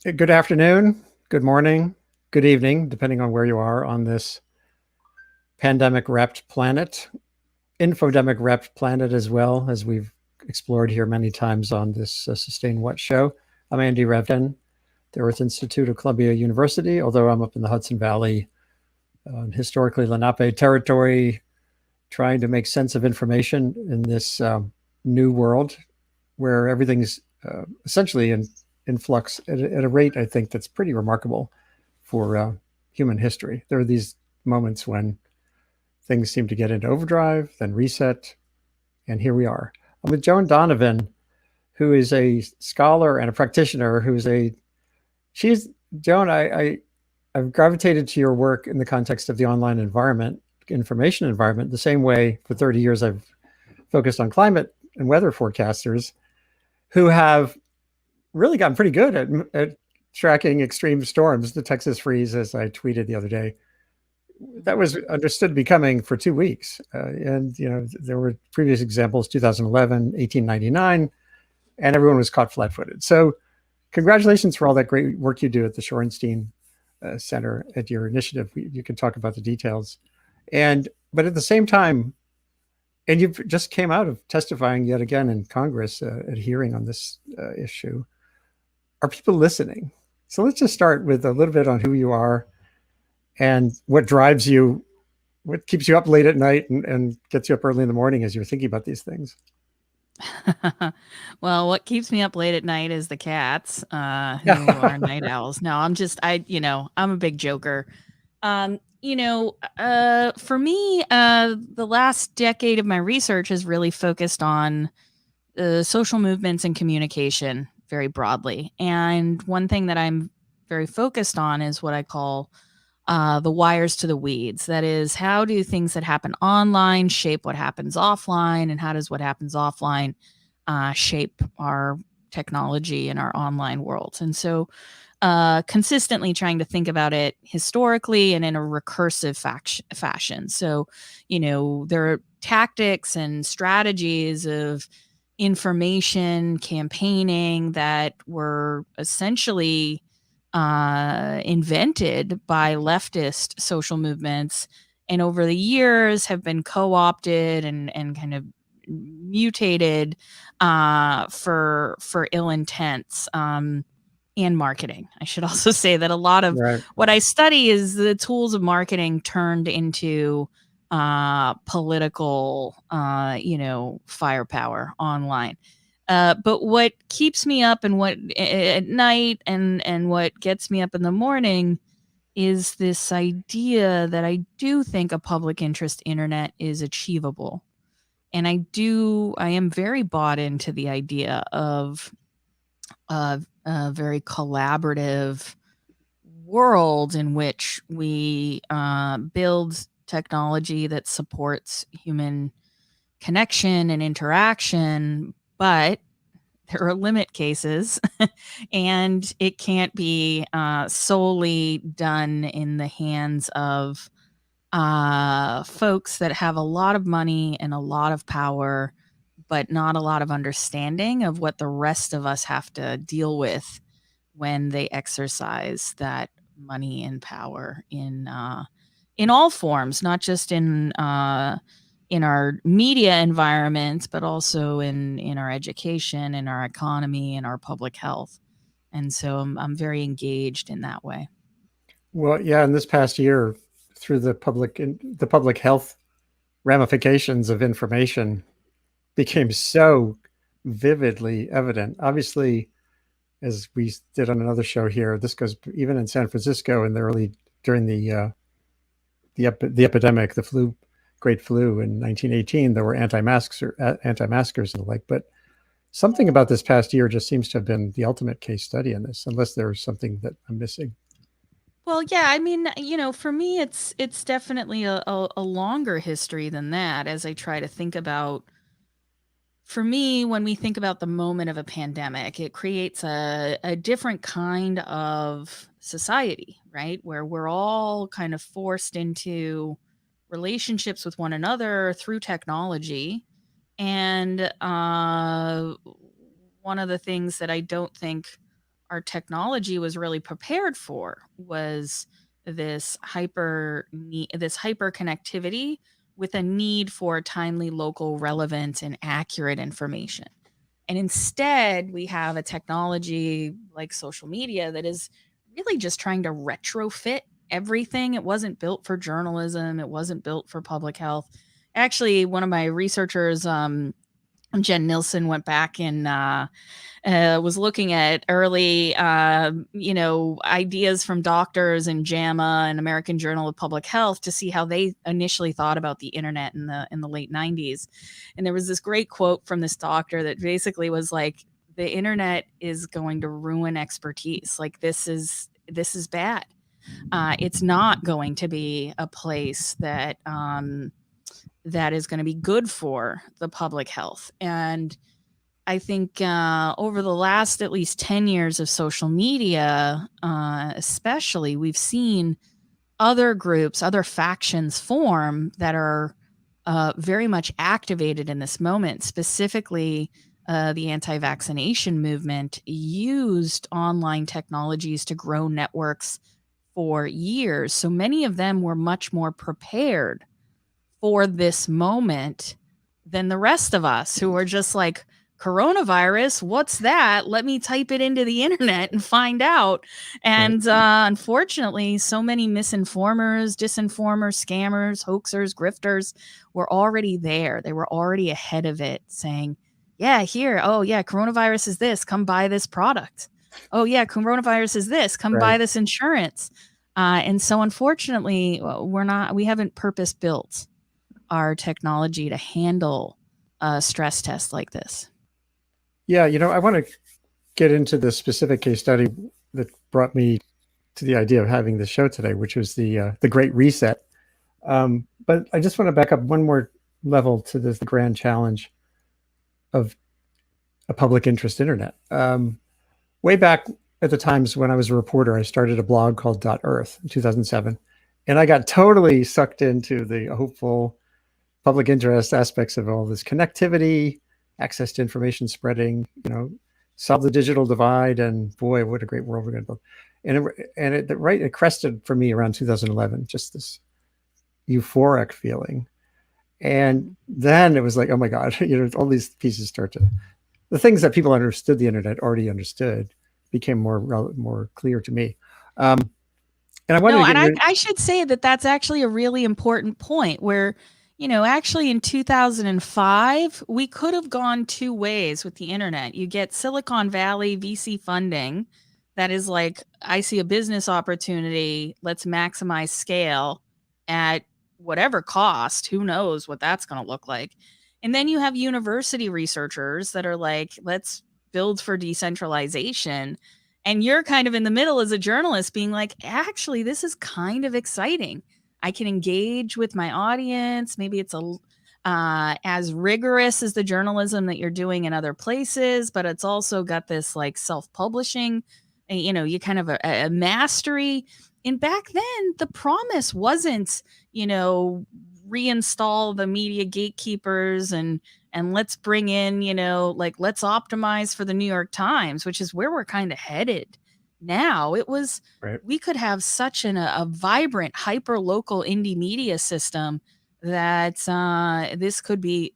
Good afternoon, good morning, good evening, depending on where you are on this pandemic wrapped planet, infodemic wrapped planet, as well as we've explored here many times on this Sustain What show. I'm Andy Revkin, the Earth Institute of Columbia University, although I'm up in the Hudson Valley, historically Lenape territory, trying to make sense of information in this new world where everything's essentially in flux at a rate, I think, that's pretty remarkable for human history. There are these moments when things seem to get into overdrive, then reset, and here we are. I'm with Joan Donovan, who is a scholar and a practitioner. She's Joan. I've gravitated to your work in the context of the online environment, information environment, the same way for 30 years I've focused on climate and weather forecasters who have really gotten pretty good at tracking extreme storms. The Texas freeze, as I tweeted the other day, that was understood to be coming for 2 weeks. And, there were previous examples, 2011, 1899, and everyone was caught flat footed. So congratulations for all that great work you do at the Shorenstein Center at your initiative. You can talk about the details. But at the same time, and you've just came out of testifying yet again in Congress at a hearing on this issue. Are people listening? So let's just start with a little bit on who you are and what drives you, what keeps you up late at night and gets you up early in the morning as you're thinking about these things. Well, what keeps me up late at night is the cats, who are night owls. No, I'm a big joker. For me, the last decade of my research has really focused on social movements and communication very broadly. And one thing that I'm very focused on is what I call the wires to the weeds. That is, how do things that happen online shape what happens offline, and how does what happens offline shape our technology and our online worlds? And so, consistently trying to think about it historically and in a recursive fashion. So, there are tactics and strategies of information campaigning that were essentially invented by leftist social movements, and over the years have been co-opted and kind of mutated for ill intents and marketing. I should also say that a lot of Right. what I study is the tools of marketing turned into political, firepower online. But what keeps me up and what at night and what gets me up in the morning is this idea that I do think a public interest internet is achievable. And I am very bought into the idea of a very collaborative world in which we build technology that supports human connection and interaction, but there are limit cases and it can't be solely done in the hands of folks that have a lot of money and a lot of power, but not a lot of understanding of what the rest of us have to deal with when they exercise that money and power in all forms, not just in our media environments, but also in our education, in our economy, in our public health. And so I'm very engaged in that way. Well, yeah, in this past year, through the public health ramifications of information became so vividly evident. Obviously, as we did on another show here, this goes even in San Francisco in the early during the epidemic, the great flu in 1918. There were anti-maskers and the like, but something about this past year just seems to have been the ultimate case study in this, unless there's something that I'm missing. Well, yeah, I mean, for me, it's definitely a longer history than that. As I try to think about, for me, when we think about the moment of a pandemic, it creates a different kind of society, right? Where we're all kind of forced into relationships with one another through technology. And one of the things that I don't think our technology was really prepared for was this hyper connectivity with a need for timely, local, relevant, and accurate information. And instead, we have a technology like social media that is really just trying to retrofit everything. It wasn't built for journalism, it wasn't built for public health. Actually, one of my researchers, Jen Nilsson, went back and was looking at early, ideas from doctors in JAMA and American Journal of Public Health to see how they initially thought about the internet in the late 90s. And there was this great quote from this doctor that basically was like, the internet is going to ruin expertise. Like this is bad. It's not going to be a place that is going to be good for the public health. And I think over the last at least 10 years of social media, especially, we've seen other groups, other factions form that are very much activated in this moment. Specifically, the anti vaccination movement used online technologies to grow networks for years. So many of them were much more prepared for this moment than the rest of us who are just like, coronavirus, what's that? Let me type it into the internet and find out. Right. And unfortunately, so many misinformers, disinformers, scammers, hoaxers, grifters were already there. They were already ahead of it saying, yeah, here, oh, yeah, coronavirus is this, come buy this product. Oh, yeah, coronavirus is this, come Right. buy this insurance. And so unfortunately, we haven't purpose built our technology to handle a stress test like this. Yeah, I want to get into the specific case study that brought me to the idea of having this show today, which was the Great Reset. But I just want to back up one more level to this grand challenge of a public interest internet. Way back at the times when I was a reporter, I started a blog called .earth in 2007, and I got totally sucked into the hopeful public interest aspects of all this connectivity, access to information spreading, solve the digital divide, and boy, what a great world we're going to build. It crested for me around 2011, just this euphoric feeling. And then it was like, oh my God, all these pieces the things that people understood the internet already understood became more clear to me. And I wanted No, to and get your, I should say that that's actually a really important point where, actually in 2005, we could have gone two ways with the internet. You get Silicon Valley VC funding that is like, I see a business opportunity, let's maximize scale at whatever cost. Who knows what that's going to look like? And then you have university researchers that are like, let's build for decentralization. And you're kind of in the middle as a journalist being like, actually, this is kind of exciting. I can engage with my audience. Maybe it's as rigorous as the journalism that you're doing in other places, but it's also got this like self-publishing, you kind of a mastery. And back then, the promise wasn't, reinstall the media gatekeepers and let's bring in, like let's optimize for the New York Times, which is where we're kind of headed now. It was right. We could have such a vibrant, hyper local indie media system that this could be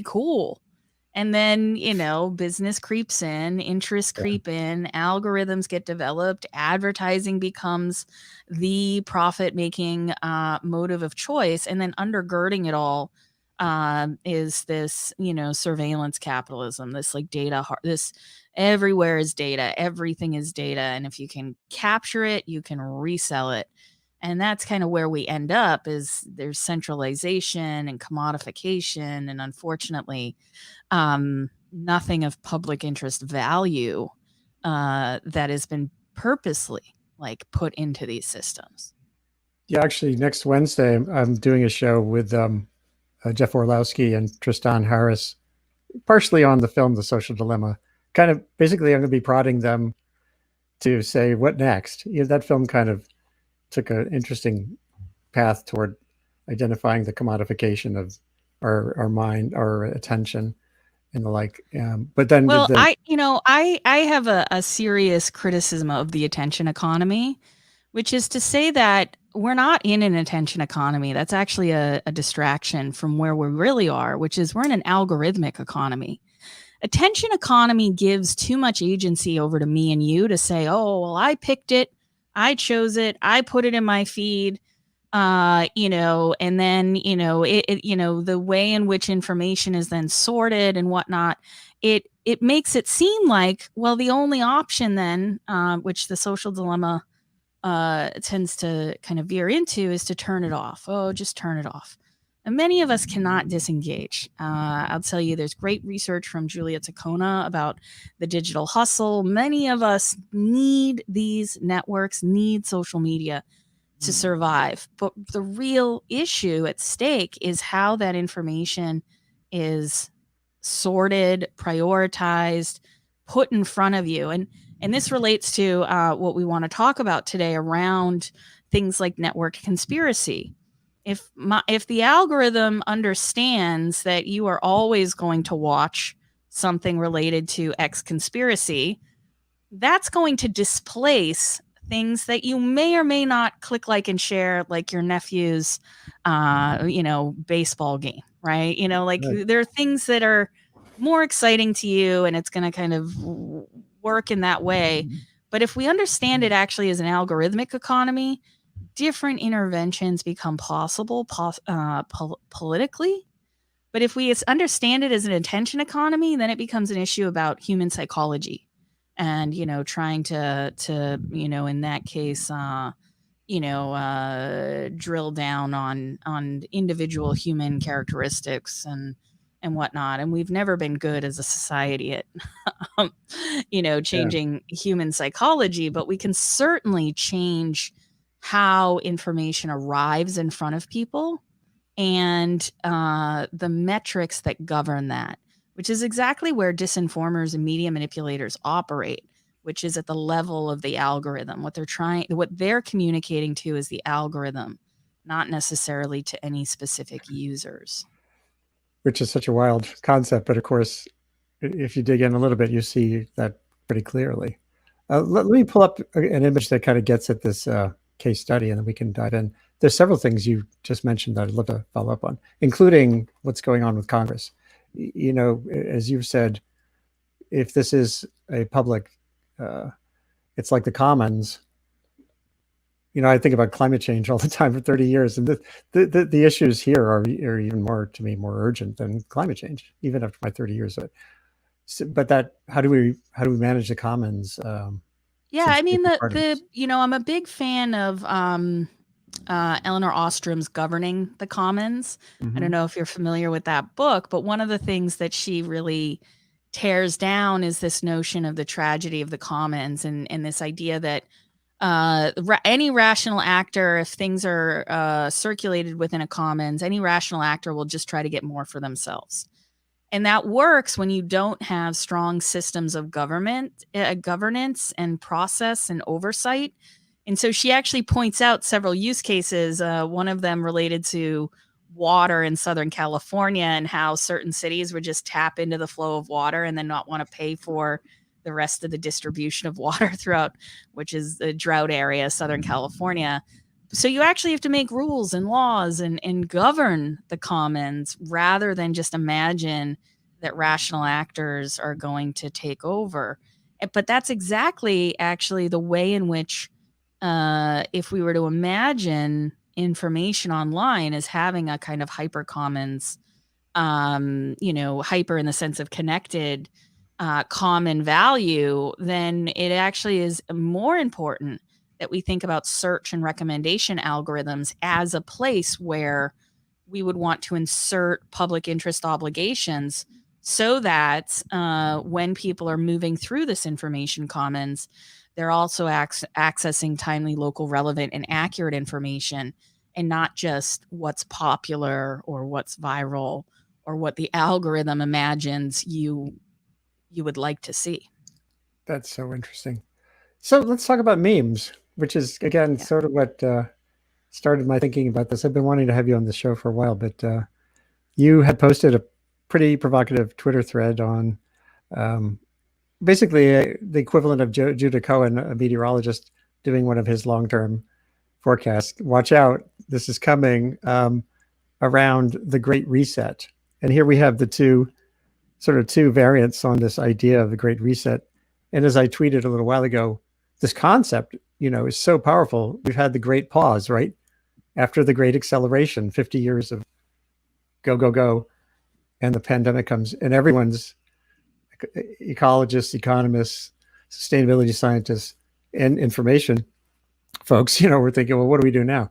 cool. And then, business creeps in, interests Yeah. creep in, algorithms get developed, advertising becomes the profit making motive of choice. And then undergirding it all is this, surveillance capitalism, this like this everywhere is data, everything is data. And if you can capture it, you can resell it. And that's kind of where we end up is there's centralization and commodification. And unfortunately, nothing of public interest value that has been purposely like put into these systems. Yeah, actually, next Wednesday, I'm doing a show with Jeff Orlowski and Tristan Harris, partially on the film The Social Dilemma. Kind of basically, I'm going to be prodding them to say, what next? That film kind of took an interesting path toward identifying the commodification of our mind, our attention. and the like. But then Well, I have a serious criticism of the attention economy, which is to say that we're not in an attention economy. That's actually a distraction from where we really are, which is we're in an algorithmic economy. Attention economy gives too much agency over to me and you to say, oh, well, I picked it, I chose it, I put it in my feed, and then, the way in which information is then sorted and whatnot, it makes it seem like, well, the only option then, which the social dilemma tends to kind of veer into, is to turn it off. Oh, just turn it off. And many of us cannot disengage. I'll tell you, there's great research from Julia Tacona about the digital hustle. Many of us need these networks, need social media to survive. But the real issue at stake is how that information is sorted, prioritized, put in front of you. And this relates to what we want to talk about today around things like network conspiracy. If the algorithm understands that you are always going to watch something related to X conspiracy, that's going to displace things that you may or may not click like and share, like your nephew's baseball game, right? Like right. there are things that are more exciting to you, and it's going to kind of work in that way. But if we understand it actually as an algorithmic economy, different interventions become possible politically. But if we understand it as an attention economy, then it becomes an issue about human psychology, and trying to in that case, drill down on individual human characteristics and whatnot. And we've never been good as a society at Yeah. changing human psychology, but we can certainly change how information arrives in front of people, and the metrics that govern that, which is exactly where disinformers and media manipulators operate, which is at the level of the algorithm. What they're communicating to is the algorithm, not necessarily to any specific users. Which is such a wild concept. But of course, if you dig in a little bit, you see that pretty clearly. Let me pull up an image that kind of gets at this case study, and then we can dive in. There's several things you just mentioned that I'd love to follow up on, including what's going on with Congress. As you've said, if this is a public, it's like the Commons. I think about climate change all the time for 30 years, and the issues here are even more, to me, more urgent than climate change, even after my 30 years of it. So, but how do we manage the Commons? Yeah, Since I mean part of this? I'm a big fan of Eleanor Ostrom's Governing the Commons. I don't Mm-hmm. know if you're familiar with that book, but one of the things that she really tears down is this notion of the tragedy of the commons, and this idea that any rational actor, if things are circulated within a commons, any rational actor will just try to get more for themselves. And that works when you don't have strong systems of governance and process and oversight. And so she actually points out several use cases, one of them related to water in Southern California, and how certain cities would just tap into the flow of water and then not want to pay for the rest of the distribution of water throughout, which is the drought area, Southern California. So you actually have to make rules and laws and govern the commons, rather than just imagine that rational actors are going to take over. But that's exactly actually the way in which, if we were to imagine information online as having a kind of hyper commons, hyper in the sense of connected, common value, then it actually is more important that we think about search and recommendation algorithms as a place where we would want to insert public interest obligations, so that when people are moving through this information commons, they're also accessing timely, local, relevant, and accurate information, and not just what's popular or what's viral or what the algorithm imagines you would like to see. That's so interesting. So let's talk about memes, which is again Yeah. sort of what started my thinking about this. I've been wanting to have you on the show for a while, but you had posted pretty provocative Twitter thread on um, basically the equivalent of Judah Cohen, a meteorologist, doing one of his long-term forecasts. Watch out, this is coming around the Great Reset. And here we have the two variants on this idea of the Great Reset. And as I tweeted a little while ago, this concept, is so powerful. We've had the Great Pause, right? After the Great Acceleration, 50 years of go, go, go. And the pandemic comes, and everyone's ecologists, economists, sustainability scientists, and information folks, we're thinking, well, what do we do now?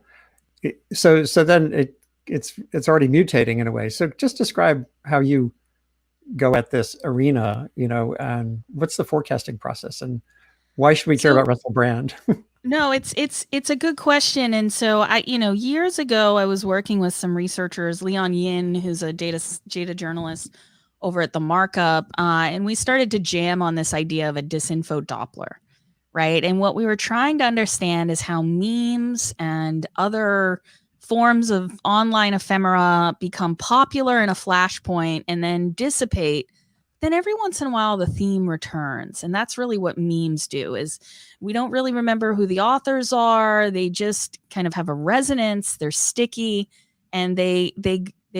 So then it's already mutating in a way. So just describe how you go at this arena, and what's the forecasting process, and why should we care about Russell Brand? No, it's a good question. And so years ago I was working with some researchers, Leon Yin, who's a data journalist over at the Markup, and we started to jam on this idea of a disinfo Doppler, right? And what we were trying to understand is how memes and other forms of online ephemera become popular in a flashpoint and then dissipate. Then every once in a while the theme returns, and that's really what memes do. Is we don't really remember who the authors are. They just kind of have a resonance. They're sticky, and they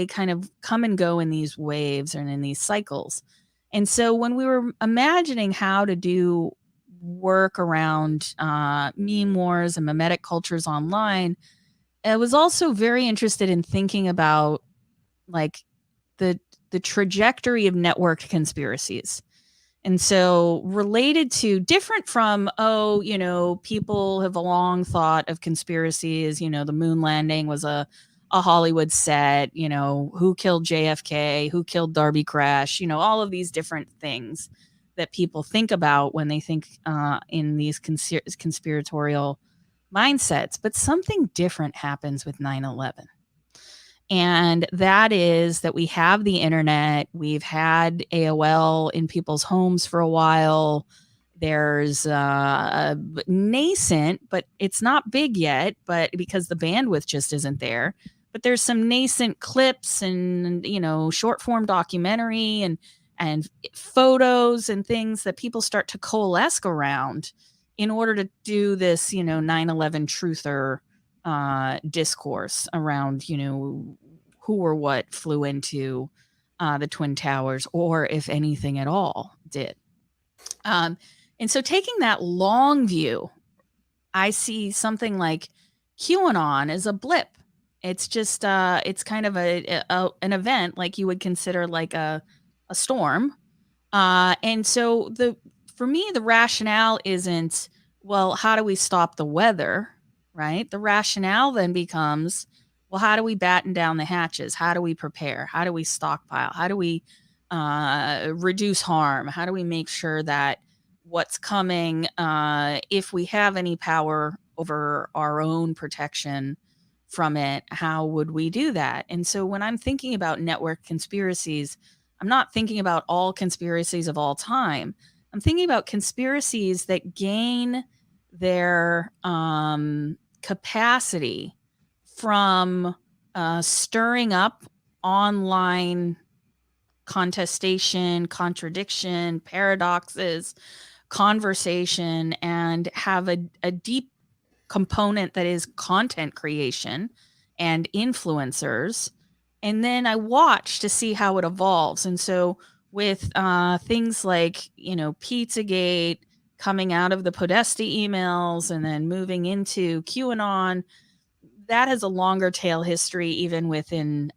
kind of come and go in these waves and in these cycles. And so when we were imagining how to do work around meme wars and memetic cultures online, I was also very interested in thinking about like the trajectory of networked conspiracies. And so related to different from, people have long thought of conspiracies, the moon landing was a Hollywood set, who killed JFK, who killed Darby Crash, all of these different things that people think about when they think in these conspiratorial mindsets. But something different happens with 9/11. And that is that we have the internet. We've had AOL in people's homes for a while. There's a nascent, but it's not big yet, but because the bandwidth just isn't there. But there's some nascent clips and, short form documentary and photos and things that people start to coalesce around in order to do this, 9/11 truther discourse around, who or what flew into the Twin Towers, or if anything at all did. And so taking that long view, I see something like QAnon as a blip. It's just it's kind of an event like you would consider like a storm. And so for me, the rationale isn't, well, how do we stop the weather, right? The rationale then becomes, well, how do we batten down the hatches? How do we prepare? How do we stockpile? How do we reduce harm? How do we make sure that what's coming, if we have any power over our own protection from it, how would we do that? And so when I'm thinking about network conspiracies, I'm not thinking about all conspiracies of all time. I'm thinking about conspiracies that gain their capacity from stirring up online contestation, contradiction, paradoxes, conversation, and have a deep component that is content creation and influencers. And then I watch to see how it evolves. And so with things like, Pizzagate coming out of the Podesta emails and then moving into QAnon, that has a longer tail history, even within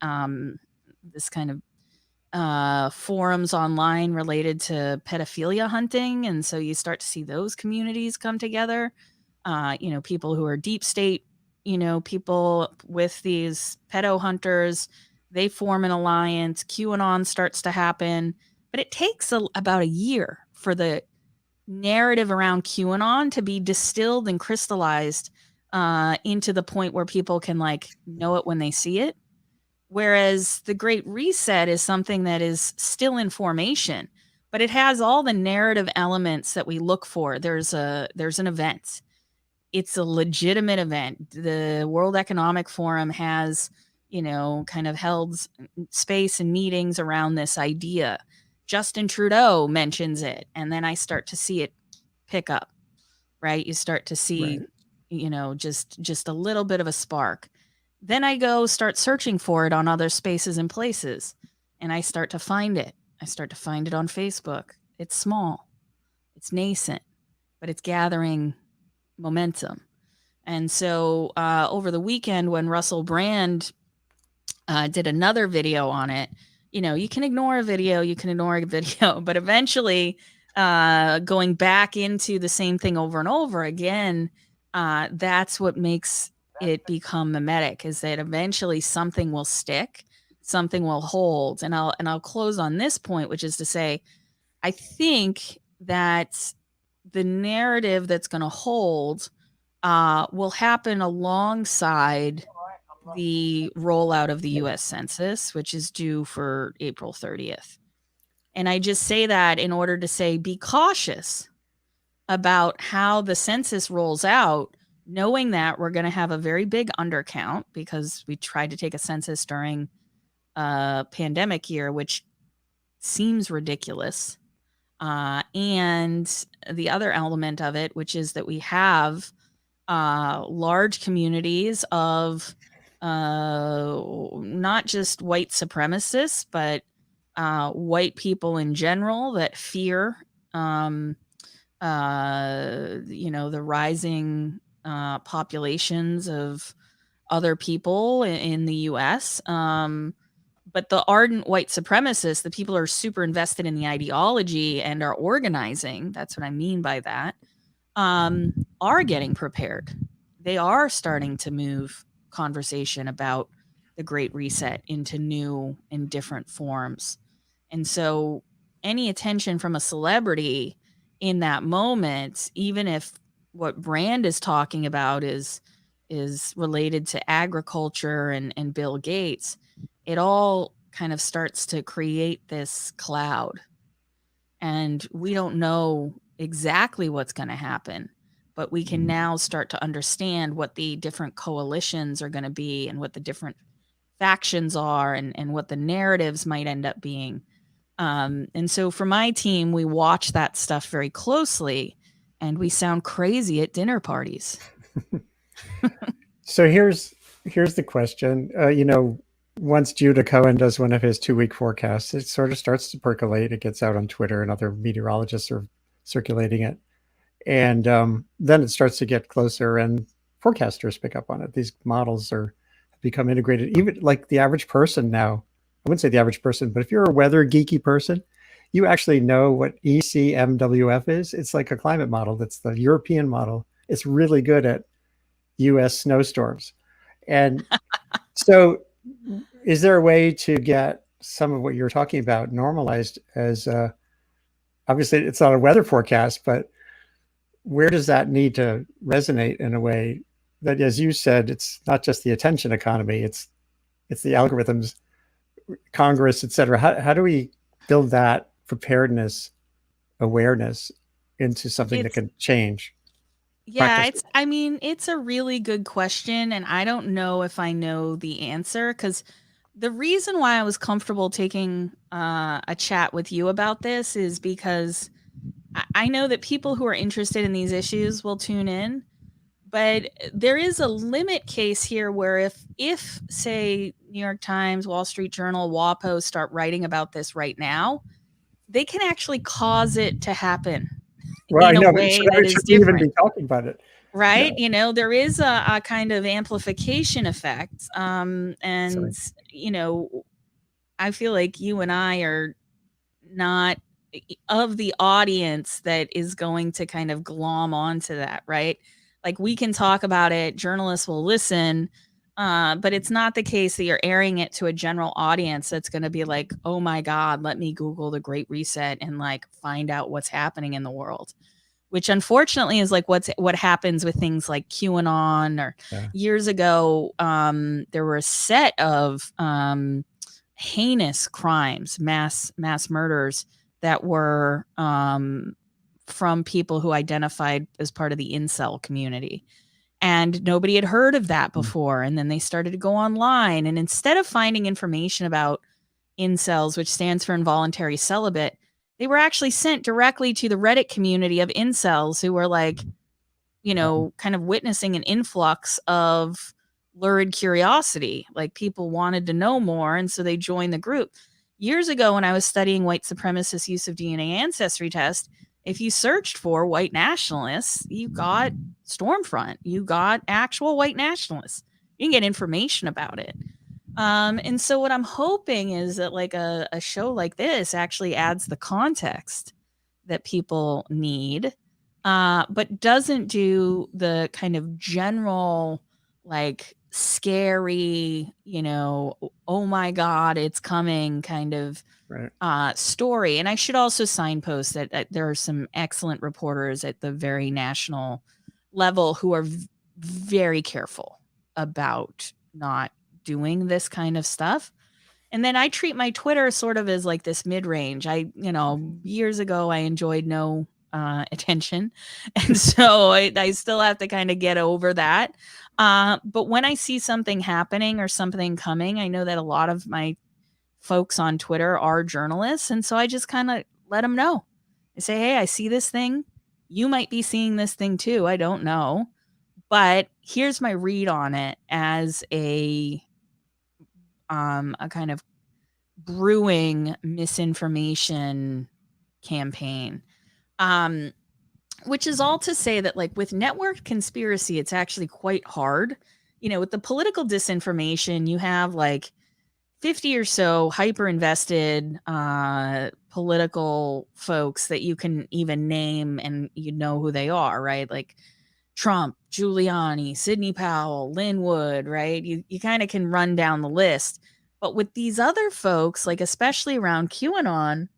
this kind of forums online related to pedophilia hunting. And so you start to see those communities come together. People who are deep state, people with these pedo hunters, they form an alliance. QAnon starts to happen, but it takes about a year for the narrative around QAnon to be distilled and crystallized into the point where people can know it when they see it. Whereas the Great Reset is something that is still in formation, but it has all the narrative elements that we look for. There's an event. It's a legitimate event. The World Economic Forum has, kind of held space and meetings around this idea. Justin Trudeau mentions it, and then I start to see it pick up, right? You start to see, Right. just a little bit of a spark. Then I go start searching for it on other spaces and places, and I start to find it. I start to find it on Facebook. It's small, it's nascent, but it's gathering momentum. And so over the weekend, when Russell Brand did another video on it, you can ignore a video, but eventually going back into the same thing over and over again, that's what makes it become mimetic, is that eventually something will stick, something will hold. And I'll close on this point, which is to say, I think that the narrative that's going to hold will happen alongside the rollout of the US Census, which is due for April 30th. And I just say that in order to say, be cautious about how the census rolls out, knowing that we're going to have a very big undercount because we tried to take a census during a pandemic year, which seems ridiculous. And the other element of it, which is that we have large communities of not just white supremacists, but white people in general that fear, the rising populations of other people in the US. But the ardent white supremacists, the people who are super invested in the ideology and are organizing, that's what I mean by that, are getting prepared. They are starting to move conversation about the Great Reset into new and different forms. And so any attention from a celebrity in that moment, even if what Brand is talking about is related to agriculture and Bill Gates, it all kind of starts to create this cloud. And we don't know exactly what's going to happen, but we can now start to understand what the different coalitions are going to be and what the different factions are, and what the narratives might end up being. And so for my team, we watch that stuff very closely, and we sound crazy at dinner parties. So here's the question. Once Judah Cohen does one of his 2-week forecasts, it sort of starts to percolate. It gets out on Twitter, and other meteorologists are circulating it, and then it starts to get closer, and forecasters pick up on it. These models are become integrated. Even like the average person now, I wouldn't say the average person, but if you're a weather geeky person, you actually know what ECMWF is. It's like a climate model. That's the European model. It's really good at US snowstorms. And so is there a way to get some of what you're talking about normalized as obviously it's not a weather forecast, but where does that need to resonate in a way that, as you said, it's not just the attention economy, it's the algorithms, Congress, et cetera. How do we build that preparedness, awareness into something that It's can change Yeah, practically? it's a really good question, and I don't know if I know the answer, because the reason why I was comfortable taking a chat with you about this is because I know that people who are interested in these issues will tune in, but there is a limit case here where if say New York Times, Wall Street Journal, WAPO start writing about this right now, they can actually cause it to happen Well, I in a know, but way that is should we even different. be talking about it? Right? No. There is a kind of amplification effect. And, Sorry. I feel like you and I are not of the audience that is going to kind of glom onto that, right? Like we can talk about it, journalists will listen, but it's not the case that you're airing it to a general audience that's going to be like, oh my God, let me Google the Great Reset and like find out what's happening in the world, which unfortunately is like what happens with things like QAnon. Or Yeah. years ago, there were a set of heinous crimes, mass murders that were from people who identified as part of the incel community. And nobody had heard of that before. And then they started to go online. And instead of finding information about incels, which stands for involuntary celibate, they were actually sent directly to the Reddit community of incels who were like, kind of witnessing an influx of lurid curiosity. Like people wanted to know more. And so they joined the group. Years ago, when I was studying white supremacist use of DNA ancestry test, if you searched for white nationalists, you got Stormfront, you got actual white nationalists. You can get information about it. And so what I'm hoping is that like a show like this actually adds the context that people need, but doesn't do the kind of general, like scary, oh my God, it's coming kind of Right. story. And I should also signpost that there are some excellent reporters at the very national level who are very careful about not doing this kind of stuff. And then I treat my Twitter sort of as like this mid-range. Years ago I enjoyed no attention. And so I still have to kind of get over that. But when I see something happening or something coming, I know that a lot of my folks on Twitter are journalists. And so I just kind of let them know. I say, hey, I see this thing. You might be seeing this thing too. I don't know. But here's my read on it as a kind of brewing misinformation campaign. Which is all to say that, like, with network conspiracy, it's actually quite hard. With the political disinformation, you have like 50 or so hyper invested political folks that you can even name and you know who they are, right? Like Trump, Giuliani, Sidney Powell, Linwood, right? You kind of can run down the list. But with these other folks, like especially around QAnon,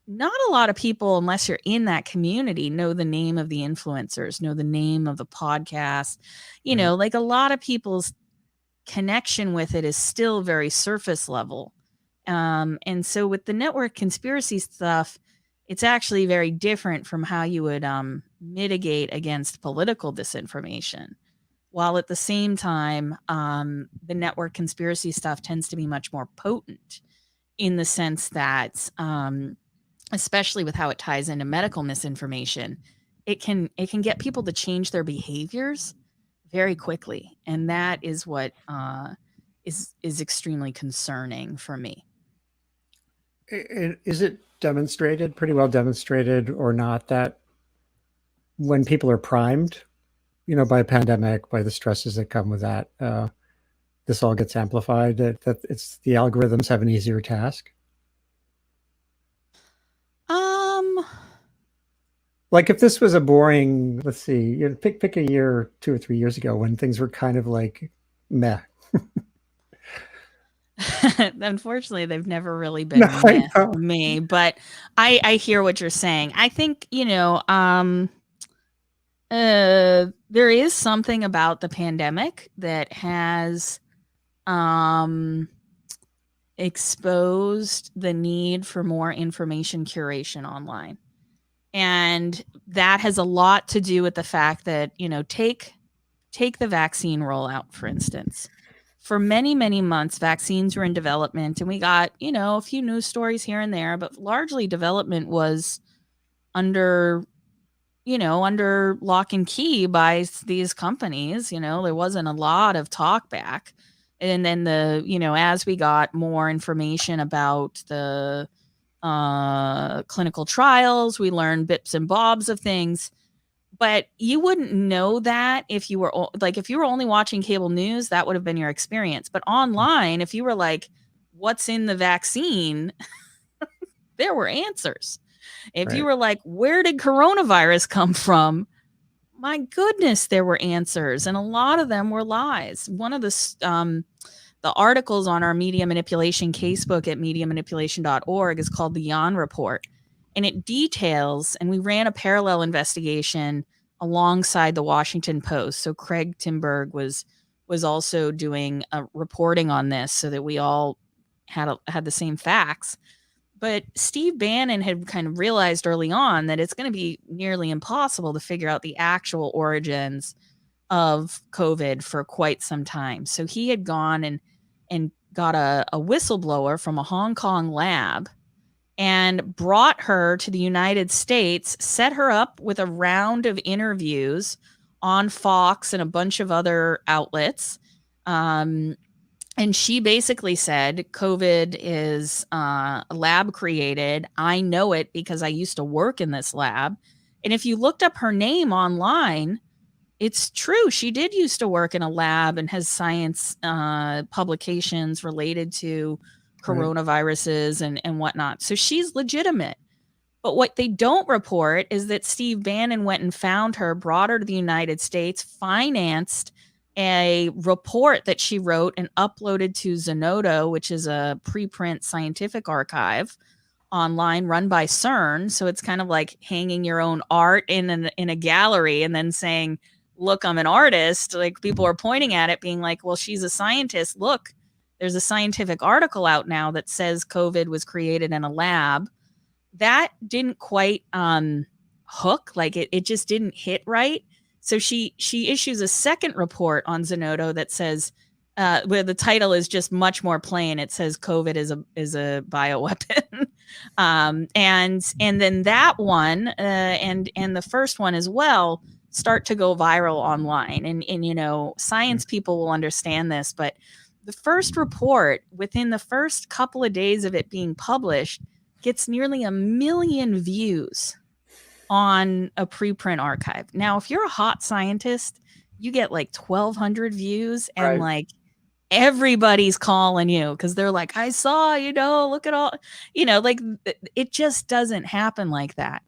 not a lot of people, unless you're in that community, know the name of the influencers, know the name of the podcast. Right. Like a lot of people's connection with it is still very surface level. And so with the network conspiracy stuff, it's actually very different from how you would mitigate against political disinformation. While at the same time, the network conspiracy stuff tends to be much more potent in the sense that, especially with how it ties into medical misinformation, it can get people to change their behaviors very quickly, and that is what is extremely concerning for me. Is it demonstrated, pretty well demonstrated or not, that when people are primed, by a pandemic, by the stresses that come with that, this all gets amplified, that it's the algorithms have an easier task? Um, Like if this was a boring, let's see, pick a year, 2 or 3 years ago when things were kind of like meh. Unfortunately, they've never really No, been I meh know. for me, but I hear what you're saying. I think, there is something about the pandemic that has um exposed the need for more information curation online. And that has a lot to do with the fact that, take the vaccine rollout, for instance. For many, many months, vaccines were in development, and we got, a few news stories here and there, but largely development was under, under lock and key by these companies. There wasn't a lot of talk back. And then as we got more information about the clinical trials, we learned bits and bobs of things. But you wouldn't know that if you were if you were only watching cable news, that would have been your experience. But online, if you were like, what's in the vaccine? There were answers. If you Right. were like, where did coronavirus come from? My goodness, there were answers, and a lot of them were lies. One of the articles on our media manipulation casebook at mediamanipulation.org is called the Yawn Report. And it details, and we ran a parallel investigation alongside the Washington Post. So Craig Timberg was also doing a reporting on this so that we all had the same facts. But Steve Bannon had kind of realized early on that it's going to be nearly impossible to figure out the actual origins of COVID for quite some time. So he had gone and got a whistleblower from a Hong Kong lab and brought her to the United States, set her up with a round of interviews on Fox and a bunch of other outlets. And she basically said, COVID is lab created. I know it because I used to work in this lab. And if you looked up her name online, it's true. She did used to work in a lab and has science publications related to coronaviruses and whatnot. So she's legitimate. But what they don't report is that Steve Bannon went and found her, brought her to the United States, financed a report that she wrote and uploaded to Zenodo, which is a preprint scientific archive online run by CERN. So it's kind of like hanging your own art in a gallery and then saying, look, I'm an artist. Like people are pointing at it being like, well, she's a scientist. Look, there's a scientific article out now that says COVID was created in a lab. That didn't quite hook, like it just didn't hit right. So she issues a second report on Zenodo that says where the title is just much more plain. It says COVID is a bioweapon. And then that one and the first one as well start to go viral online. And you know, science people will understand this, but the first report, within the first couple of days of it being published, gets nearly 1 million views on a preprint archive. Now, if you're a hot scientist, you get like 1,200 views and Right. like everybody's calling you because they're like, I saw, you know, look at all, you know, like it just doesn't happen like that.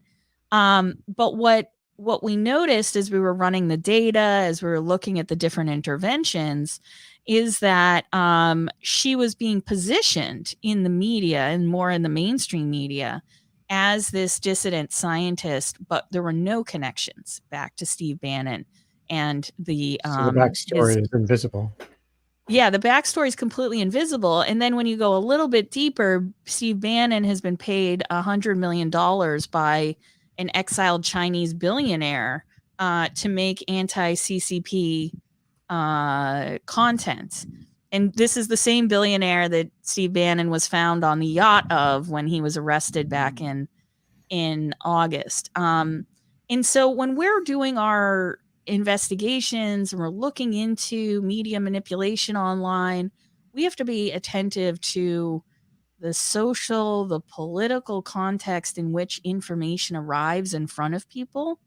But what we noticed as we were running the data, as we were looking at the different interventions, is that she was being positioned in the media and more in the mainstream media as this dissident scientist, but there were no connections back to Steve Bannon and the So the his backstory is invisible. yeah, the backstory is completely invisible. And then when you go a little bit deeper, Steve Bannon has been paid $100 million by an exiled Chinese billionaire to make anti-CCP content. And this is the same billionaire that Steve Bannon was found on the yacht of when he was arrested back in August. And so when we're doing our investigations and we're looking into media manipulation online, we have to be attentive to the social, the political context in which information arrives in front of people.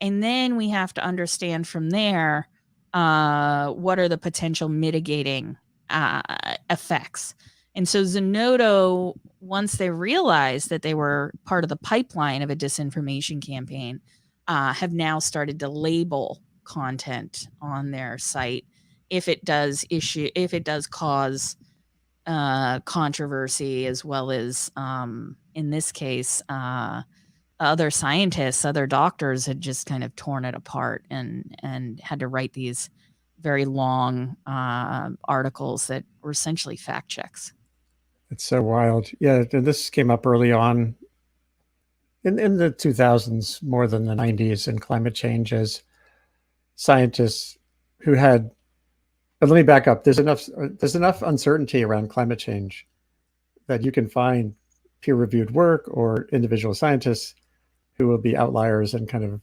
And then we have to understand from there what are the potential mitigating effects. And so Zenodo, once they realized that they were part of the pipeline of a disinformation campaign, have now started to label content on their site if it does cause controversy, as well as in this case other scientists, other doctors had just kind of torn it apart and had to write these very long articles that were essentially fact checks. It's so wild. Yeah, and this came up early on in the 2000s, more than the 90s, in climate change, as scientists who had. But let me back up. There's enough uncertainty around climate change that you can find peer-reviewed work or individual scientists who will be outliers and kind of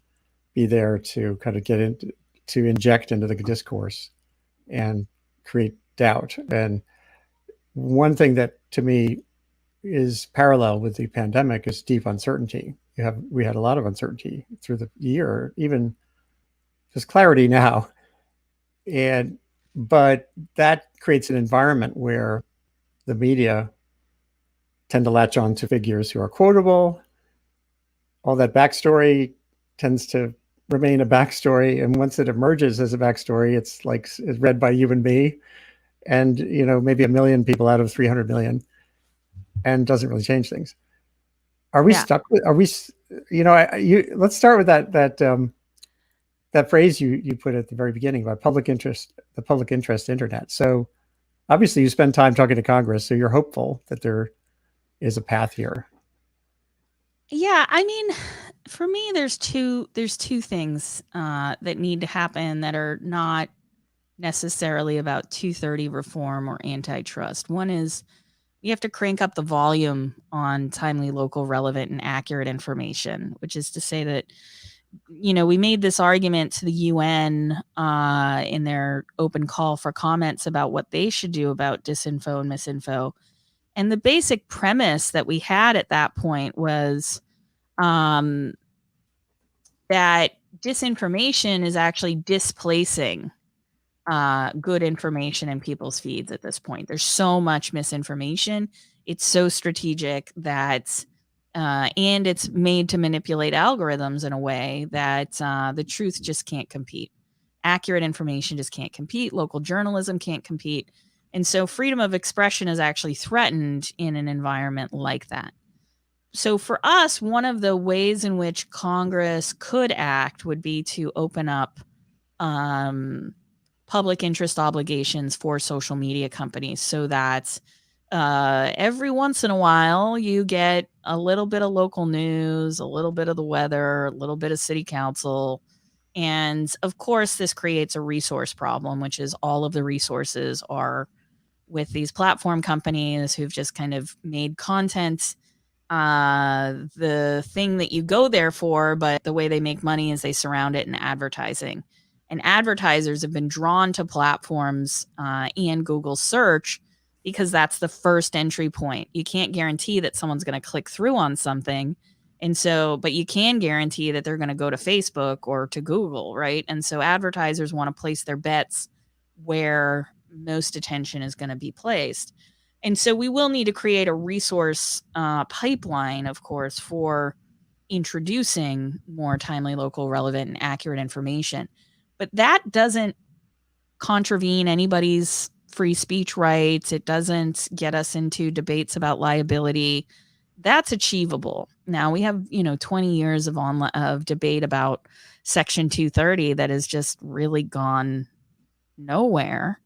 be there to kind of get into to inject into the discourse and create doubt. And one thing that to me is parallel with the pandemic is deep uncertainty. We had a lot of uncertainty through the year, even there's clarity now, but that creates an environment where the media tend to latch on to figures who are quotable. All that backstory tends to remain a backstory, and once it emerges as a backstory, it's like it's read by you and me, and maybe 1 million people out of 300 million, and doesn't really change things. Are we stuck with? Are we? Let's start with that phrase you put at the very beginning about public interest, the public interest internet. So obviously you spend time talking to Congress, so you're hopeful that there is a path here. Yeah, I mean, For me, there's two things that need to happen that are not necessarily about 230 reform or antitrust. One is you have to crank up the volume on timely, local, relevant, and accurate information, which is to say that, we made this argument to the UN in their open call for comments about what they should do about disinfo and misinfo. And the basic premise that we had at that point was um, that disinformation is actually displacing good information in people's feeds at this point. There's so much misinformation. It's so strategic that, and it's made to manipulate algorithms in a way that the truth just can't compete. Accurate information just can't compete. Local journalism can't compete. And so freedom of expression is actually threatened in an environment like that. So for us, one of the ways in which Congress could act would be to open up um, public interest obligations for social media companies so that every once in a while you get a little bit of local news, a little bit of the weather, a little bit of city council. And of course, this creates a resource problem, which is all of the resources are with these platform companies who've just kind of made content the thing that you go there for, but the way they make money is they surround it in advertising. And advertisers have been drawn to platforms and Google search because that's the first entry point. You can't guarantee that someone's going to click through on something. And so, but you can guarantee that they're going to go to Facebook or to Google, right? And so advertisers want to place their bets where most attention is going to be placed. And so we will need to create a resource pipeline, of course, for introducing more timely, local, relevant, and accurate information. But that doesn't contravene anybody's free speech rights. It doesn't get us into debates about liability. That's achievable. Now we have, 20 years of debate about Section 230 that has just really gone nowhere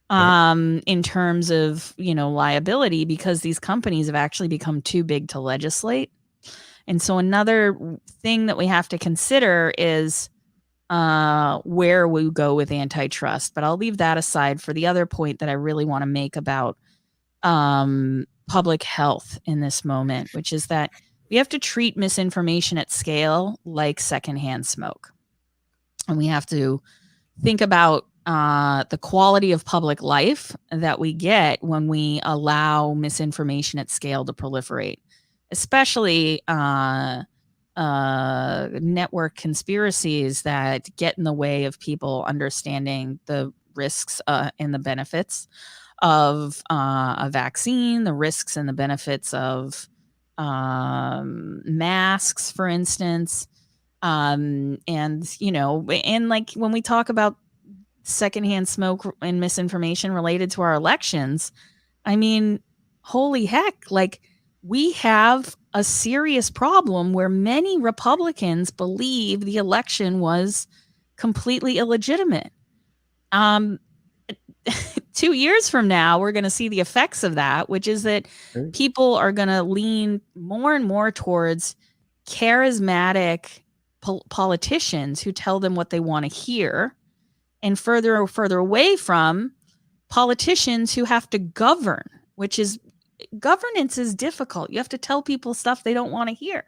Right. in terms of, liability because these companies have actually become too big to legislate. And so another thing that we have to consider is where we go with antitrust. But I'll leave that aside for the other point that I really want to make about public health in this moment, which is that we have to treat misinformation at scale like secondhand smoke. And we have to think about the quality of public life that we get when we allow misinformation at scale to proliferate, especially network conspiracies that get in the way of people understanding the risks and the benefits of a vaccine, the risks and the benefits of masks, for instance. And like when we talk about secondhand smoke and misinformation related to our elections, I mean, holy heck, like we have a serious problem where many Republicans believe the election was completely illegitimate. Um, 2 years from now, we're going to see the effects of that, which is that Right. people are going to lean more and more towards charismatic politicians who tell them what they want to hear, and further away from politicians who have to govern, which is governance is difficult. You have to tell people stuff they don't want to hear.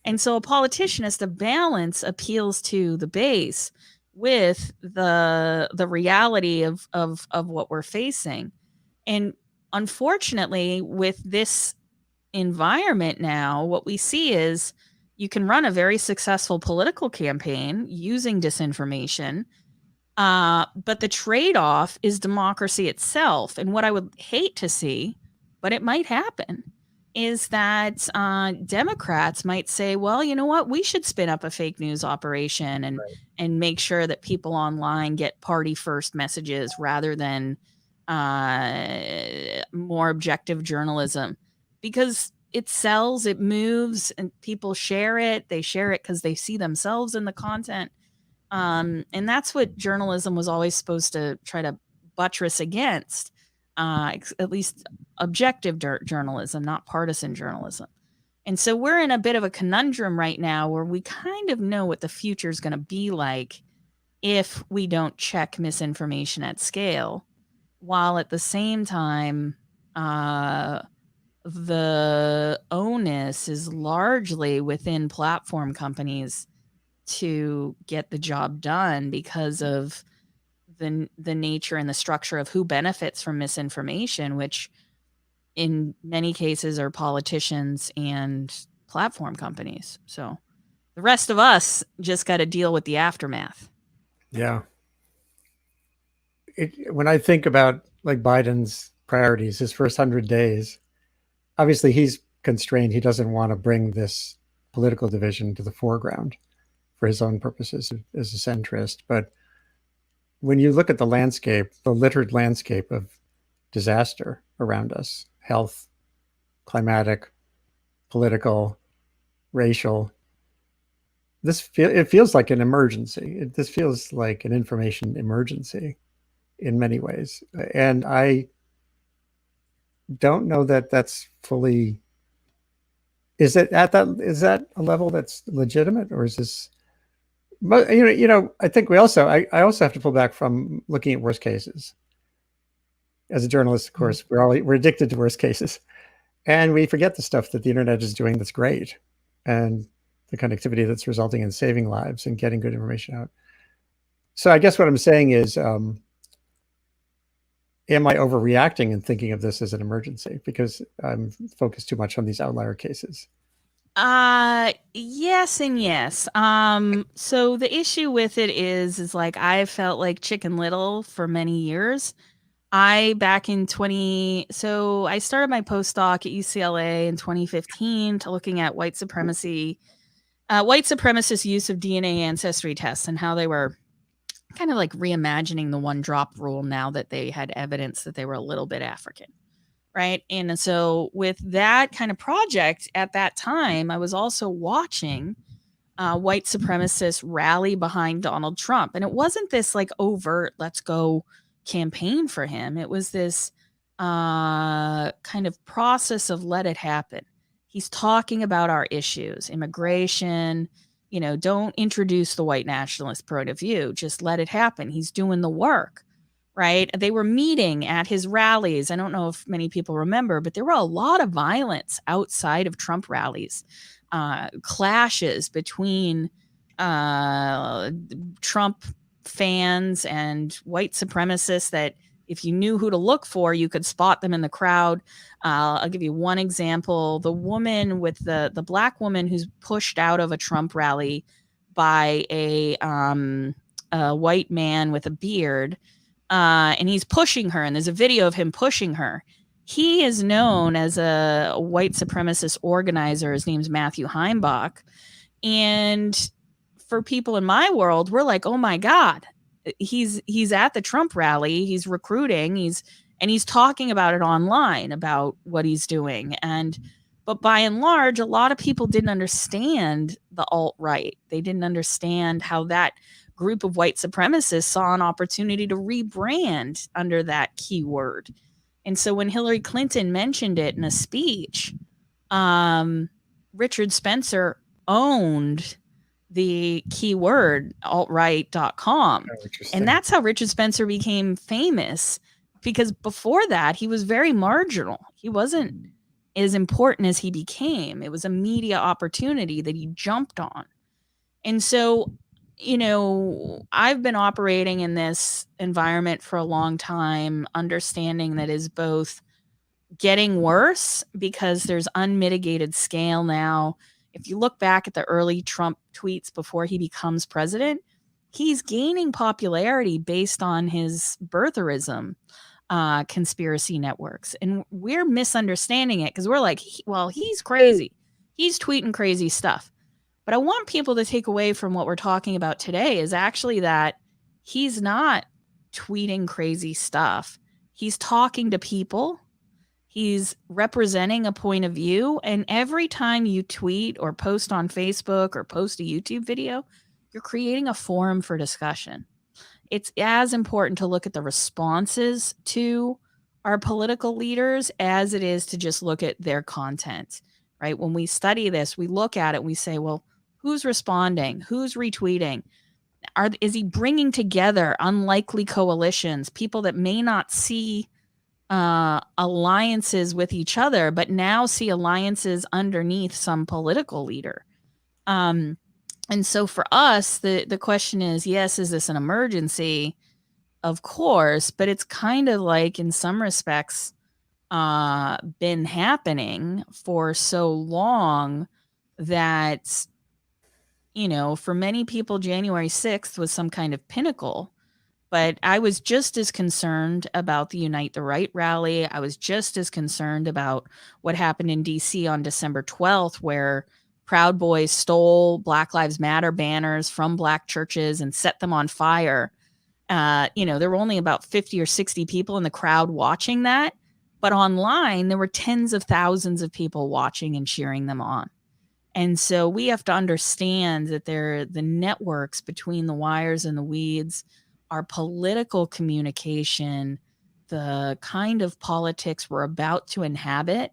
And so a politician has to balance appeals to the base with the reality of what we're facing. And unfortunately, with this environment now, what we see is you can run a very successful political campaign using disinformation, but the trade off is democracy itself. And what I would hate to see, but it might happen, is that Democrats might say, well, you know what, we should spin up a fake news operation and make sure that people online get party first messages rather than more objective journalism, because it sells, it moves, and people share it. They share it because they see themselves in the content. And that's what journalism was always supposed to try to buttress against, at least objective journalism, not partisan journalism. And so we're in a bit of a conundrum right now where we kind of know what the future is going to be like if we don't check misinformation at scale, while at the same time, the onus is largely within platform companies to get the job done because of the nature and the structure of who benefits from misinformation, which in many cases are politicians and platform companies. So the rest of us just got to deal with the aftermath. Yeah. When I think about like Biden's priorities, his first 100 days, obviously he's constrained. He doesn't want to bring this political division to the foreground for his own purposes as a centrist. But when you look at the landscape, the littered landscape of disaster around us, health, climatic, political, racial, it feels like an emergency. This feels like an information emergency in many ways. And I don't know that that's fully, is it at that, is that a level that's legitimate, or is this, I think I also have to pull back from looking at worst cases. As a journalist, of course, we're addicted to worst cases, and we forget the stuff that the internet is doing that's great, and the connectivity that's resulting in saving lives and getting good information out. So I guess what I'm saying is, am I overreacting and thinking of this as an emergency because I'm focused too much on these outlier cases? Yes and yes. So the issue with it is like I felt like Chicken Little for many years. Back in 20, so I started my postdoc at UCLA in 2015 to looking at white supremacy, white supremacist use of DNA ancestry tests and how they were kind of like reimagining the one drop rule now that they had evidence that they were a little bit African. Right. And so, with that kind of project at that time, I was also watching white supremacists rally behind Donald Trump. And it wasn't this like overt, let's go campaign for him. It was this kind of process of let it happen. He's talking about our issues, immigration, don't introduce the white nationalist point of view. Just let it happen. He's doing the work, right? They were meeting at his rallies. I don't know if many people remember, but there were a lot of violence outside of Trump rallies, clashes between Trump fans and white supremacists that if you knew who to look for, you could spot them in the crowd. I'll give you one example. The woman with the black woman who's pushed out of a Trump rally by a white man with a beard, and he's pushing her, and there's a video of him pushing her. He is known as a white supremacist organizer. His name's Matthew Heimbach. And for people in my world, we're like, oh my God, he's at the Trump rally, he's recruiting, he's talking about it online about what he's doing. But by and large, a lot of people didn't understand the alt-right. They didn't understand how that group of white supremacists saw an opportunity to rebrand under that keyword. And so when Hillary Clinton mentioned it in a speech, Richard Spencer owned the keyword altright.com. Oh, And that's how Richard Spencer became famous, because before that, he was very marginal. He wasn't as important as he became. It was a media opportunity that he jumped on. And so, I've been operating in this environment for a long time, understanding that is both getting worse because there's unmitigated scale now. If you look back at the early Trump tweets before he becomes president, he's gaining popularity based on his birtherism conspiracy networks. And we're misunderstanding it because we're like, well, he's crazy. He's tweeting crazy stuff. But I want people to take away from what we're talking about today is actually that he's not tweeting crazy stuff. He's talking to people. He's representing a point of view. And every time you tweet or post on Facebook or post a YouTube video, you're creating a forum for discussion. It's as important to look at the responses to our political leaders as it is to just look at their content, right? When we study this, we look at it, we say, well, who's responding? Who's retweeting? Is he bringing together unlikely coalitions, people that may not see alliances with each other, but now see alliances underneath some political leader? Um, and so for us, the question is, yes, is this an emergency? Of course, but it's kind of like in some respects been happening for so long that, for many people, January 6th was some kind of pinnacle. But I was just as concerned about the Unite the Right rally. I was just as concerned about what happened in DC on December 12th, where Proud Boys stole Black Lives Matter banners from Black churches and set them on fire. There were only about 50 or 60 people in the crowd watching that. But online, there were tens of thousands of people watching and cheering them on. And so we have to understand that the networks between the wires and the weeds, our political communication, the kind of politics we're about to inhabit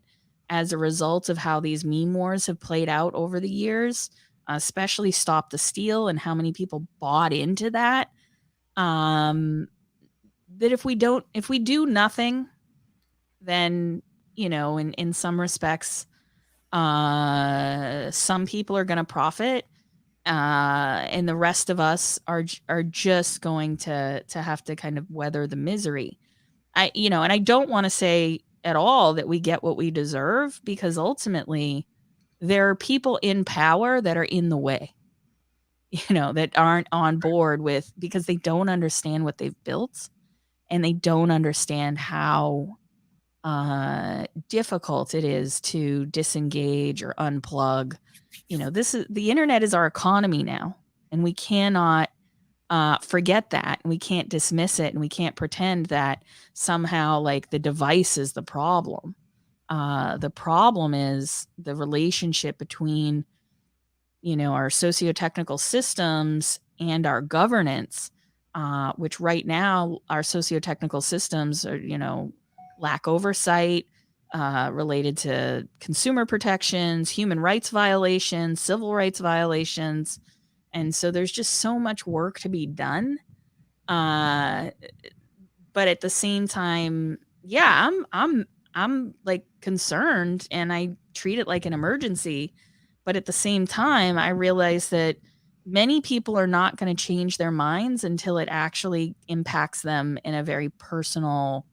as a result of how these meme wars have played out over the years, especially Stop the Steal and how many people bought into that. That if we do nothing, then, in some respects, some people are going to profit, and the rest of us are just going to have to kind of weather the misery. And I don't want to say at all that we get what we deserve, because ultimately there are people in power that are in the way, that aren't on board with, because they don't understand what they've built, and they don't understand how difficult it is to disengage or unplug. The internet is our economy now, and we cannot forget that, and we can't dismiss it, and we can't pretend that somehow like the device is the problem. The problem is the relationship between, our socio-technical systems and our governance, which right now our socio-technical systems are, lack oversight related to consumer protections, human rights violations, civil rights violations. And so there's just so much work to be done. But at the same time, yeah, I'm like concerned, and I treat it like an emergency. But at the same time, I realize that many people are not going to change their minds until it actually impacts them in a very personal,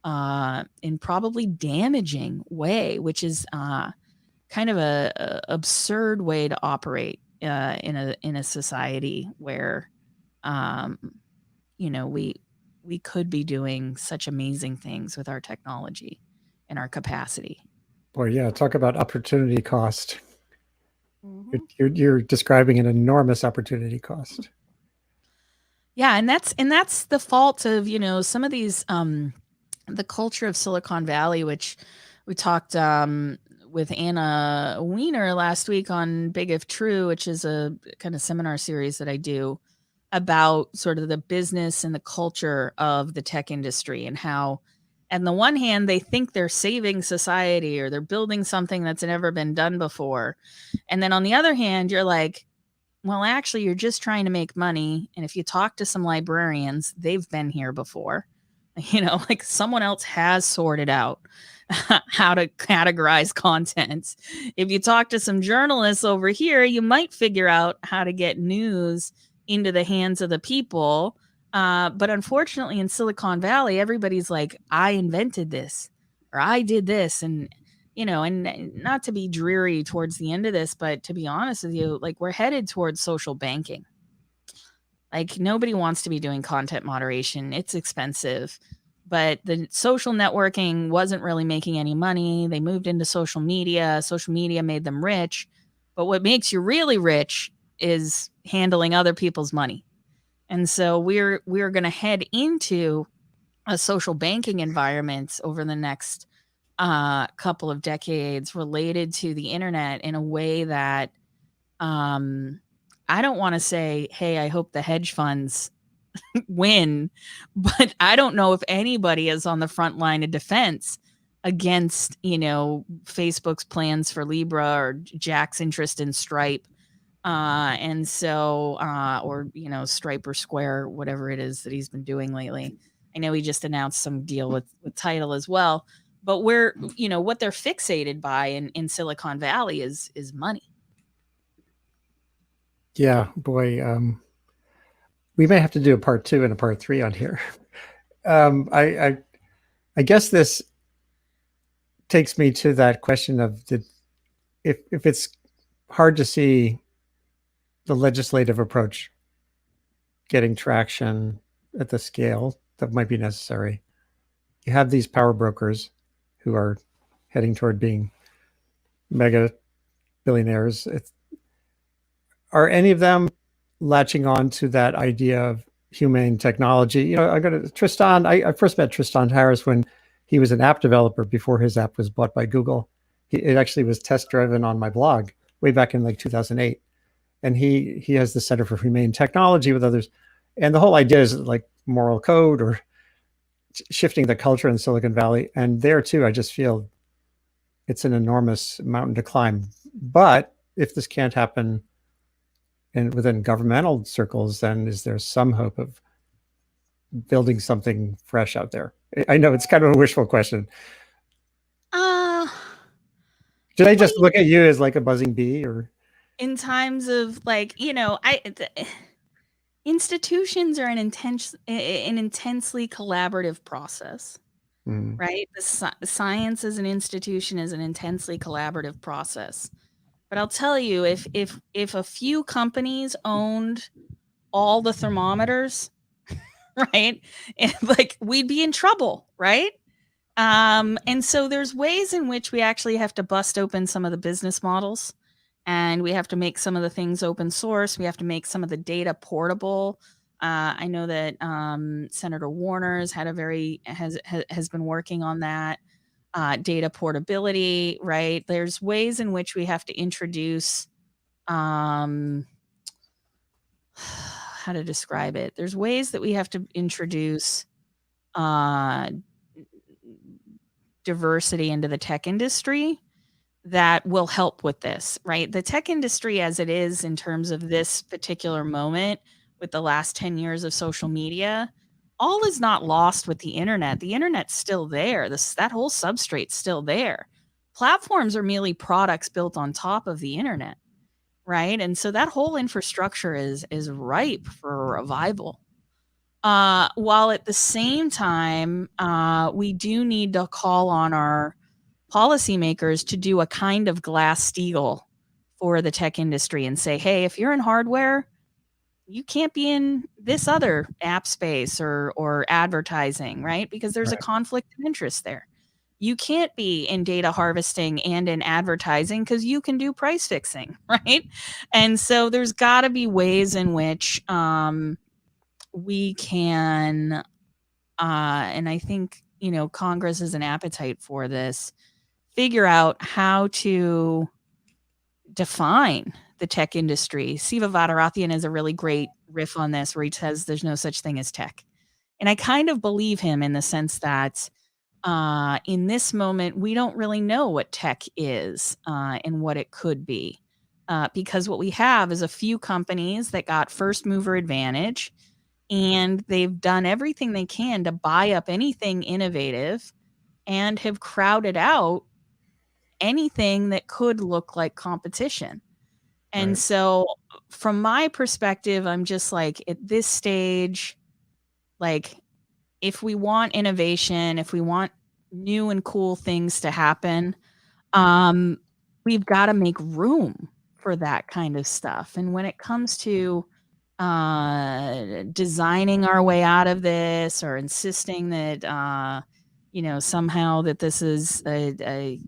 and probably damaging way, which is kind of a absurd way to operate in a society where, um, we could be doing such amazing things with our technology and our capacity. Boy, yeah, talk about opportunity cost. Mm-hmm. You're describing an enormous opportunity cost. Yeah, and that's the fault of, some of these, the culture of Silicon Valley, which we talked with Anna Wiener last week on Big If True, which is a kind of seminar series that I do about sort of the business and the culture of the tech industry, and how, on the one hand, they think they're saving society or they're building something that's never been done before. And then on the other hand, you're like, well, actually, you're just trying to make money. And if you talk to some librarians, they've been here before. Like someone else has sorted out how to categorize content. If you talk to some journalists over here, you might figure out how to get news into the hands of the people. But unfortunately, in Silicon Valley, everybody's like, I invented this, or I did this. And not to be dreary towards the end of this, but to be honest with you, like, we're headed towards social banking. Like, nobody wants to be doing content moderation. It's expensive. But the social networking wasn't really making any money. They moved into social media. Social media made them rich. But what makes you really rich is handling other people's money. And so we're going to head into a social banking environment over the next couple of decades related to the internet in a way that, I don't want to say, hey, I hope the hedge funds win, but I don't know if anybody is on the front line of defense against, Facebook's plans for Libra or Jack's interest in Stripe. And so, or, Stripe or Square, whatever it is that he's been doing lately. I know he just announced some deal with Tidal as well. But what they're fixated by in Silicon Valley is money. Yeah, boy, we may have to do a part 2 and a part 3 on here. I guess this takes me to that question of if it's hard to see the legislative approach getting traction at the scale that might be necessary. You have these power brokers who are heading toward being mega billionaires. Are any of them latching on to that idea of humane technology? I got Tristan. I first met Tristan Harris when he was an app developer before his app was bought by Google. It actually was test driven on my blog way back in like 2008. And he has the Center for Humane Technology with others. And the whole idea is like moral code or shifting the culture in Silicon Valley. And there too, I just feel it's an enormous mountain to climb. But if this can't happen within governmental circles, then is there some hope of building something fresh out there? I know it's kind of a wishful question. Uh, Did I just look at you as like a buzzing bee, or in times of institutions are an intensely collaborative process, right? The science as an institution is an intensely collaborative process. But I'll tell you, if a few companies owned all the thermometers, right, like we'd be in trouble, right? And so there's ways in which we actually have to bust open some of the business models, and we have to make some of the things open source. We have to make some of the data portable. I know that Senator Warner's has been working on that data portability. Right, there's ways in which we have to introduce how to describe it. There's ways that we have to introduce diversity into the tech industry that will help with this, right? The tech industry as it is in terms of this particular moment with the last 10 years of social media, all is not lost with the internet. The internet's still there. That whole substrate's still there. Platforms are merely products built on top of the internet, right? And so that whole infrastructure is ripe for revival. While at the same time, we do need to call on our policymakers to do a kind of Glass-Steagall for the tech industry and say, hey, if you're in hardware, you can't be in this other app space or advertising, right? Because there's a conflict of interest there. You can't be in data harvesting and in advertising because you can do price fixing, right? And so there's got to be ways in which we can, and I think, Congress has an appetite for this, figure out how to define the tech industry. Siva Varadarathyan is a really great riff on this where he says there's no such thing as tech. And I kind of believe him in the sense that in this moment, we don't really know what tech is and what it could be. Because what we have is a few companies that got first mover advantage, and they've done everything they can to buy up anything innovative and have crowded out anything that could look like competition. And so from my perspective, I'm just like, at this stage, like, if we want innovation, if we want new and cool things to happen, we've got to make room for that kind of stuff. And when it comes to designing our way out of this or insisting that somehow that this is a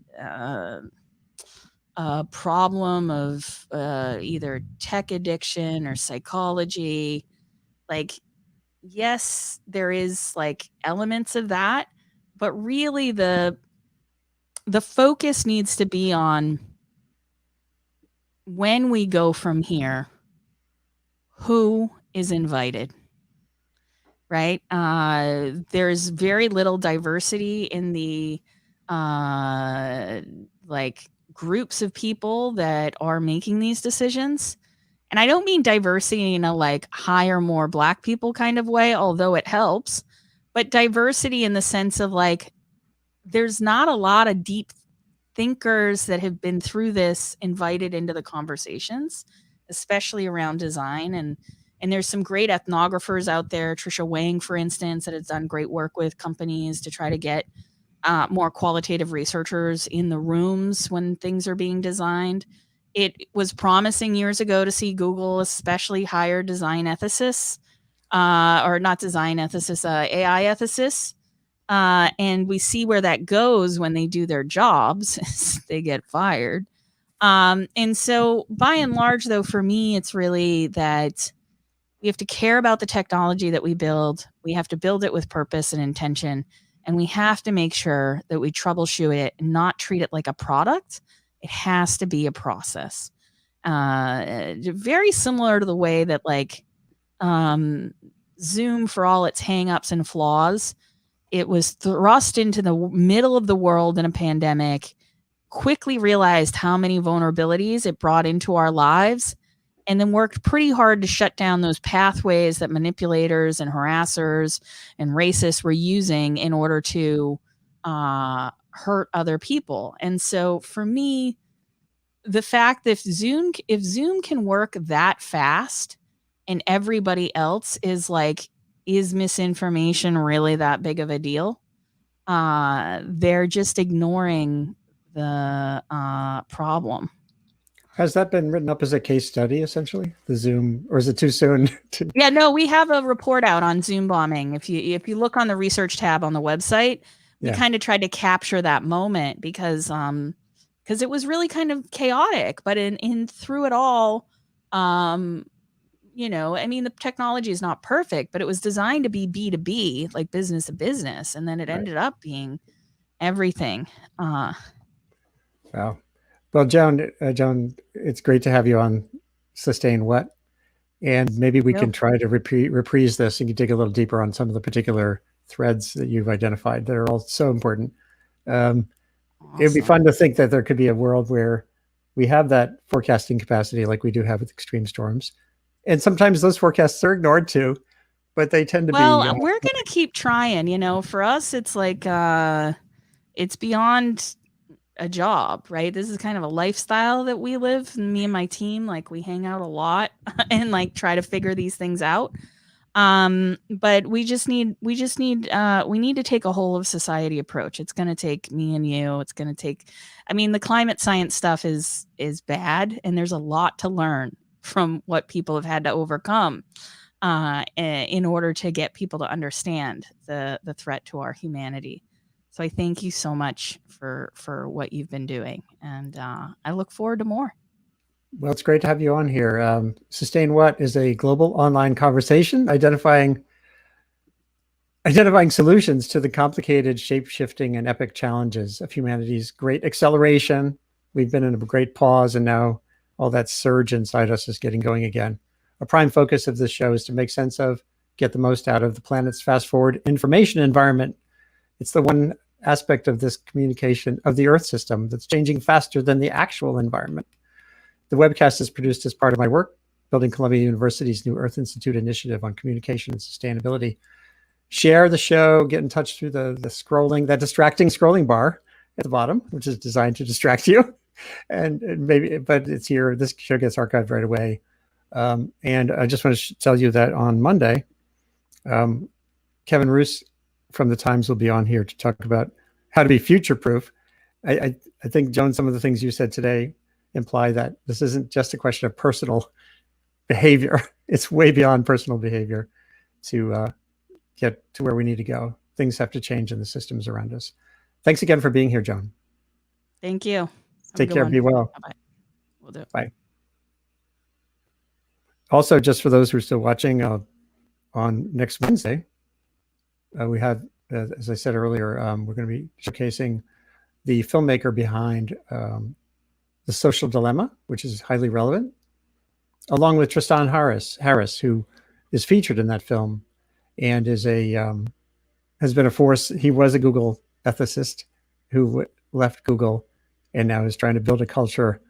problem of either tech addiction or psychology, like, yes, there is like elements of that, but really the focus needs to be on, when we go from here, who is invited, right? There's very little diversity in the like groups of people that are making these decisions. And I don't mean diversity in a like hire more black people kind of way, although it helps, but diversity in the sense of like there's not a lot of deep thinkers that have been through this invited into the conversations, especially around design. And there's some great ethnographers out there, Trisha Wang, for instance, that has done great work with companies to try to get more qualitative researchers in the rooms when things are being designed. It was promising years ago to see Google especially hire design ethicists, or not design ethicists, AI ethicists. And we see where that goes when they do their jobs. They get fired. And so, by and large, though, for me, it's really that we have to care about the technology that we build. We have to build it with purpose and intention. And we have to make sure that we troubleshoot it and not treat it like a product. It has to be a process. Very similar to the way that, like, Zoom, for all its hangups and flaws, it was thrust into the middle of the world in a pandemic, quickly realized how many vulnerabilities it brought into our lives, and then worked pretty hard to shut down those pathways that manipulators and harassers and racists were using in order to hurt other people. And so for me, the fact that if Zoom can work that fast and everybody else is like, is misinformation really that big of a deal? They're just ignoring the problem. Has that been written up as a case study, essentially? The Zoom, or is it too soon? Yeah, no, we have a report out on Zoom bombing. If you look on the research tab on the website, we kind of tried to capture that moment because it was really kind of chaotic. But in through it all, I mean, the technology is not perfect, but it was designed to be B2B, like business to business, and then it ended up being everything. Wow. Well, Joan, it's great to have you on Sustain What, and maybe we can try to reprise this and dig a little deeper on some of the particular threads that you've identified that are all so important. Awesome. It would be fun to think that there could be a world where we have that forecasting capacity like we do have with extreme storms. And sometimes those forecasts are ignored too, but they tend to be. Well, we're going to keep trying. For us, it's like it's beyond a job, right? This is kind of a lifestyle that we live. Me and my team, like, we hang out a lot and like try to figure these things out. But we need to take a whole of society approach. It's going to take me and you. It's going to take, I mean, the climate science stuff is bad, and there's a lot to learn from what people have had to overcome in order to get people to understand the threat to our humanity. So I thank you so much for what you've been doing, and I look forward to more. Well, it's great to have you on here. Sustain What is a global online conversation identifying solutions to the complicated, shape-shifting, and epic challenges of humanity's great acceleration. We've been in a great pause, and now all that surge inside us is getting going again. A prime focus of this show is to make sense of, get the most out of the planet's fast-forward information environment. It's the one aspect of this communication of the Earth system that's changing faster than the actual environment. The webcast is produced as part of my work, building Columbia University's New Earth Institute initiative on communication and sustainability. Share the show, get in touch through the scrolling, that distracting scrolling bar at the bottom, which is designed to distract you. And maybe, but it's here. This show gets archived right away. And I just want to tell you that on Monday, Kevin Roos from the Times will be on here to talk about how to be future-proof. I think, Joan, some of the things you said today imply that this isn't just a question of personal behavior. It's way beyond personal behavior to get to where we need to go. Things have to change in the systems around us. Thanks again for being here, Joan. Thank you. Take care. Be well. Bye-bye. We'll do it. Bye. Also, just for those who are still watching, on next Wednesday, we have, as I said earlier, we're going to be showcasing the filmmaker behind The Social Dilemma, which is highly relevant, along with Tristan Harris, who is featured in that film and is has been a force. He was a Google ethicist who left Google and now is trying to build a culture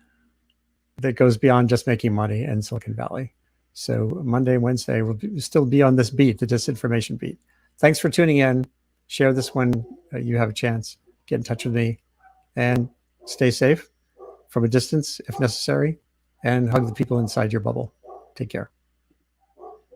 that goes beyond just making money in Silicon Valley. So Monday and Wednesday will still be on this beat, the disinformation beat. Thanks for tuning in. Share this when you have a chance. Get in touch with me and stay safe from a distance if necessary, and hug the people inside your bubble. Take care.